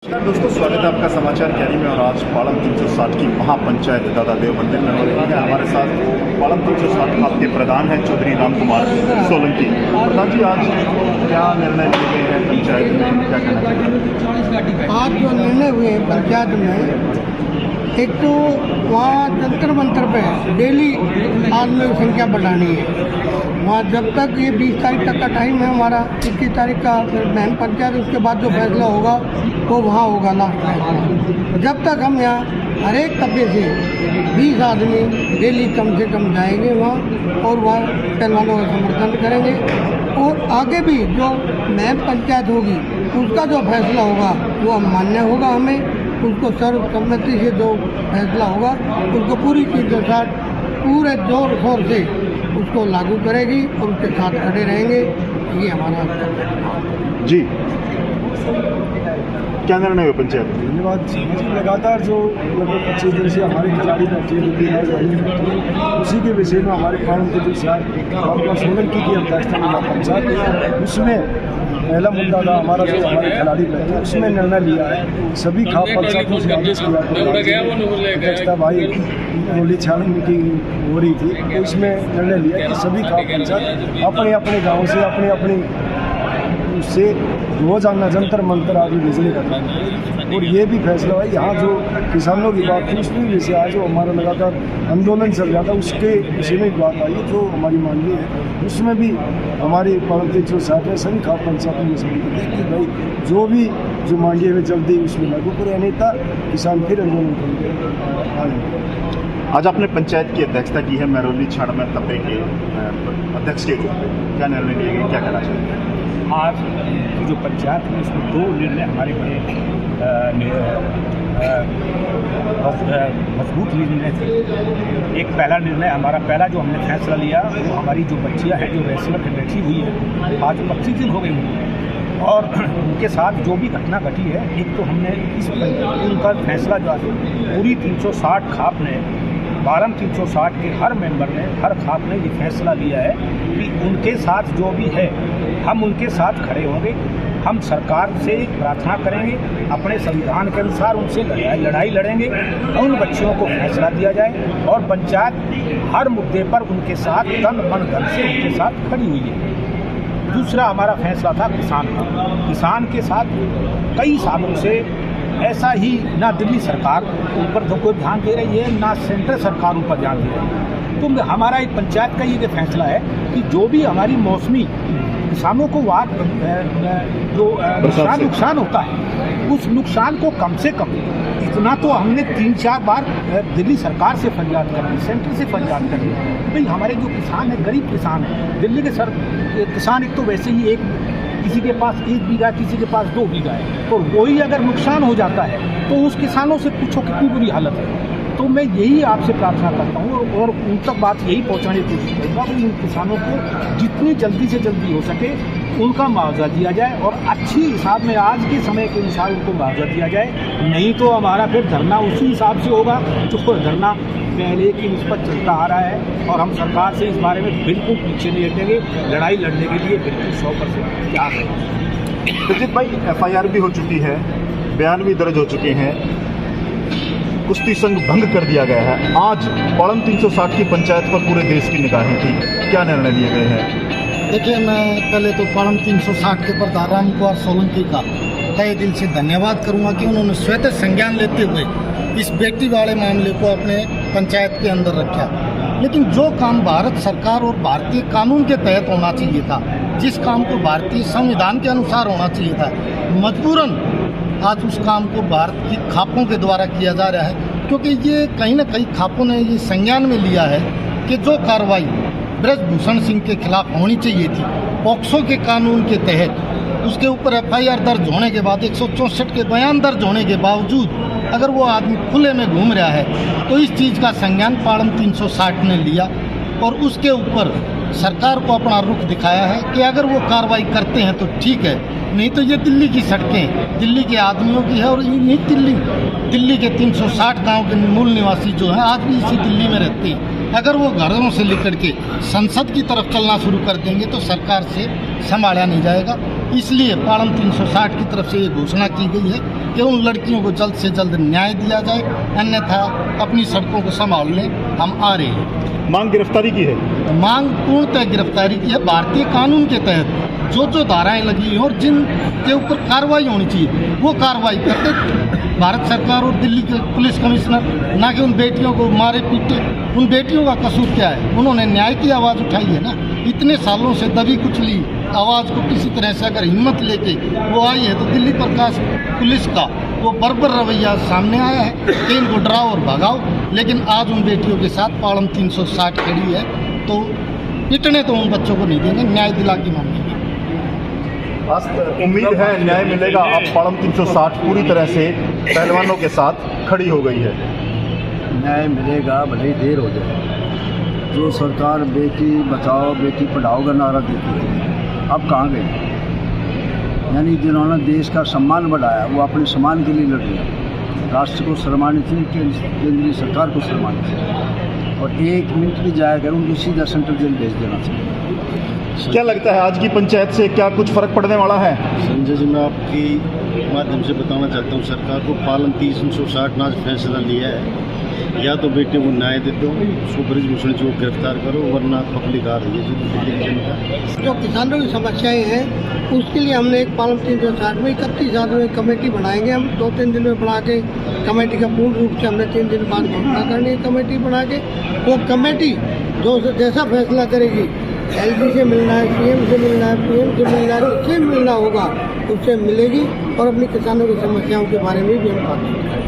नमस्कार दोस्तों, स्वागत है आपका समाचार कैरी में। और आज पालम 360 की महापंचायत दादा देव मंदिर में हो रही है। हमारे साथ पालम 360 खाप के प्रधान हैं चौधरी राम कुमार सोलंकी। प्रधान जी, आज क्या निर्णय लिए गए हैं पंचायत में, क्या कहना चाहिए? आज जो निर्णय हुए पंचायत में, एक तो वहाँ जंतर मंतर पे डेली आदमी की संख्या बढ़ानी है। वहाँ जब तक ये 20 तारीख तक का टाइम है हमारा, 21 तारीख का फिर बहन पंचायत, उसके बाद जो फैसला होगा वो वहाँ होगा लास्ट फैसला। जब तक हम यहाँ हर एक तबके से 20 आदमी डेली कम से कम जाएंगे वहाँ और वहाँ पहलवानों का समर्थन करेंगे। और आगे भी जो नई पंचायत होगी उसका जो फैसला होगा वो मान्य होगा, हमें उसको सर्वसम्मति से जो फैसला होगा उसको पूरी चीज़ के साथ पूरे जोर शोर से उसको लागू करेगी और उसके साथ खड़े रहेंगे। ये हमारा जी, क्या निर्णय हुआ पंचायत? धन्यवाद जी। लगातार जो लगभग 25 दिन से हमारे खिलाड़ी बैठे उसी के विषय में हमारे पालम के जो सोलंकी की अध्यक्षता में पंचायत, उसमें पहला मुद्दा था हमारा जो हमारे खिलाड़ी बैठे, उसमें निर्णय लिया है सभी खाप पंचायतों से आदेश किया। अध्यक्षता भाई होली छाननी की हो रही थी, तो इसमें निर्णय लिया कि सभी खाप पंचायत अपने अपने गाँव से अपनी उससे रोजाना जंतर मंतर आदि भेजने का था। और ये भी फैसला हुआ यहाँ जो किसानों की बात थी उसमें भी वैसे आज जो हमारा लगातार आंदोलन चल रहा था उसके विषय में भी बात आई जो हमारी मांगी है, उसमें भी हमारी पालम 360 है सभी खाप पंचायत में समिति कि भाई जो मांगी है जल्दी उसमें लागू करें, नहीं था किसान फिर आंदोलन करेंगे। आज आपने पंचायत की अध्यक्षता की है महरौली छाड़ में तपे के अध्यक्ष के, क्या निर्णय लिए गए, क्या कहना चाहिए? आज की जो पंचायत है उसमें दो निर्णय हमारे बड़े मजबूत निर्णय थे। एक पहला निर्णय हमारा जो हमने फैसला लिया वो हमारी जो बच्चियां हैं जो रेस्लर पे बैठी हुई है, आज 25 दिन हो गए हुए और उनके साथ जो भी घटना घटी है, एक तो हमने उनका फैसला जो है पूरी 360 खाप ने, पालम 360 के हर मेंबर ने, हर खाप ने ये फैसला लिया है कि उनके साथ जो भी है हम उनके साथ खड़े होंगे। हम सरकार से प्रार्थना करेंगे, अपने संविधान के अनुसार उनसे लड़ाई लड़ेंगे, उन बच्चियों को फैसला दिया जाए और पंचायत हर मुद्दे पर उनके साथ तन मन धन से उनके साथ खड़ी हुई है। दूसरा हमारा फैसला था किसान का। किसान के साथ कई सालों से ऐसा ही ना दिल्ली सरकार ऊपर तो कोई ध्यान दे रही है, ना सेंट्रल सरकार ऊपर ध्यान दे रही है। तो हमारा एक पंचायत का ये फैसला है कि जो भी हमारी मौसमी किसानों को जो नुकसान होता है उस नुकसान को कम से कम, इतना तो हमने 3-4 बार दिल्ली सरकार से फरियाद कर ली, सेंटर से फरियाद कर ली। भाई हमारे जो किसान है, गरीब किसान है, दिल्ली के किसान एक तो वैसे ही किसी के पास 1 बीघा, किसी के पास 2 बीघा है, और वही अगर नुकसान हो जाता है तो उस किसानों से पूछो कितनी बुरी हालत है। तो मैं यही आपसे प्रार्थना करता हूँ और उन तक बात यही पहुँचाने की कोशिश करूँगा कि उन किसानों को जितनी जल्दी से जल्दी हो सके उनका मुआवजा दिया जाए और अच्छी हिसाब में आज के समय के अनुसार उनको मुआवजा दिया जाए। नहीं तो हमारा फिर धरना उसी हिसाब से होगा जो धरना पहले की निस्बत चलता आ रहा है और हम सरकार से इस बारे में बिल्कुल पीछे नहीं हटेंगे। लड़ाई लड़ने के लिए बिल्कुल 100% तैयार है। सुजीत भाई, FIR भी हो चुकी है, बयान भी दर्ज हो चुके हैं, कुश्ती संघ भंग कर दिया गया है। आज पालम 360 की पंचायत पर पूरे देश की निगाहें थी, क्या निर्णय लिए गए हैं? देखिए, मैं पहले तो पालम 360 के प्रधान राम कुमार सोलंकी का तहे दिल से धन्यवाद करूंगा कि उन्होंने स्वतः संज्ञान लेते हुए इस बेटी वाले मामले को अपने पंचायत के अंदर रखा। लेकिन जो काम भारत सरकार और भारतीय कानून के तहत होना चाहिए था, जिस काम को भारतीय संविधान के अनुसार होना चाहिए था, मजबूरन आज उस काम को भारत की खापों के द्वारा किया जा रहा है। क्योंकि ये कहीं ना कहीं खापों ने ये संज्ञान में लिया है कि जो कार्रवाई ब्रजभूषण सिंह के खिलाफ होनी चाहिए थी पॉक्सो के कानून के तहत, उसके ऊपर FIR दर्ज होने के बाद 164 के बयान दर्ज होने के बावजूद अगर वो आदमी खुले में घूम रहा है तो इस चीज़ का संज्ञान पालम 360 ने लिया और उसके ऊपर सरकार को अपना रुख दिखाया है कि अगर वो कार्रवाई करते हैं तो ठीक है, नहीं तो ये दिल्ली की सड़कें दिल्ली के आदमियों की है और नहीं दिल्ली के 360 गांव के मूल निवासी जो हैं आज भी इसी दिल्ली में रहते हैं। अगर वो घरों से लेकर के संसद की तरफ चलना शुरू कर देंगे तो सरकार से संभाला नहीं जाएगा। इसलिए पालम 360 की तरफ से ये घोषणा की गई है कि उन लड़कियों को जल्द से जल्द न्याय दिया जाए, अन्यथा अपनी सड़कों को संभाल लें। हम आ रहे हैं। मांग गिरफ्तारी की है। मांग पूर्णतः गिरफ्तारी की है। भारतीय कानून के तहत जो धाराएं लगी हैं और जिन के ऊपर कार्रवाई होनी चाहिए वो कार्रवाई करते भारत सरकार और दिल्ली के पुलिस कमिश्नर, ना कि उन बेटियों को मारे पीटे। उन बेटियों का कसूर क्या है? उन्होंने न्याय की आवाज़ उठाई है ना। इतने सालों से दबी कुचली आवाज़ को किसी तरह से अगर हिम्मत लेके वो आई है, तो दिल्ली प्रकाश पुलिस का वो बर्बर रवैया सामने आया है कि इनको डराओ और भगाओ। लेकिन आज उन बेटियों के साथ पालम 360 खड़ी है, तो पिटने तो उन बच्चों को नहीं देंगे, न्याय दिला के मांगेंगे। उम्मीद है न्याय मिलेगा। अब पालम 360 पूरी तरह से पहलवानों के साथ खड़ी हो गई है। न्याय मिलेगा, भले ही देर हो जाए। जो सरकार बेटी बचाओ बेटी पढ़ाओ का नारा देती थी, अब कहाँ गई? यानी जिन्होंने देश का सम्मान बढ़ाया वो अपने सम्मान के लिए लड़ रहे हैं। राष्ट्र को सम्मानित नहीं, केंद्रीय सरकार को सम्मानित है। और 1 मिनट भी जाएगा उनको सीधा सेंट्रल जेल भेज देना चाहिए। क्या लगता है आज की पंचायत से क्या कुछ फर्क पड़ने वाला है? संजय जी, मैं आपकी माध्यम से बताना चाहता हूँ, सरकार को पालम 360 ने आज फैसला लिया है, या तो बेटे को न्याय दे दो, उसको ब्रिजभूषण जी को गिरफ्तार करो, वरना पब्लिक आ रही है जो दिल्ली की जनता। जो किसानों की समस्याएं हैं उसके लिए हमने एक पालम 360 में 31 आदमी कमेटी बनाएंगे। हम 2-3 दिन में बना के कमेटी का पूर्ण रूप से हमने 3 दिन बाद घोषणा करनी है। कमेटी बना के वो कमेटी जो जैसा फैसला करेगी, एलजी से मिलना है, सीएम से मिलना है, पीएम से मिलना है, उससे मिलना होगा, उससे मिलेगी और अपनी किसानों की समस्याओं के बारे में भी हम बात करेंगे।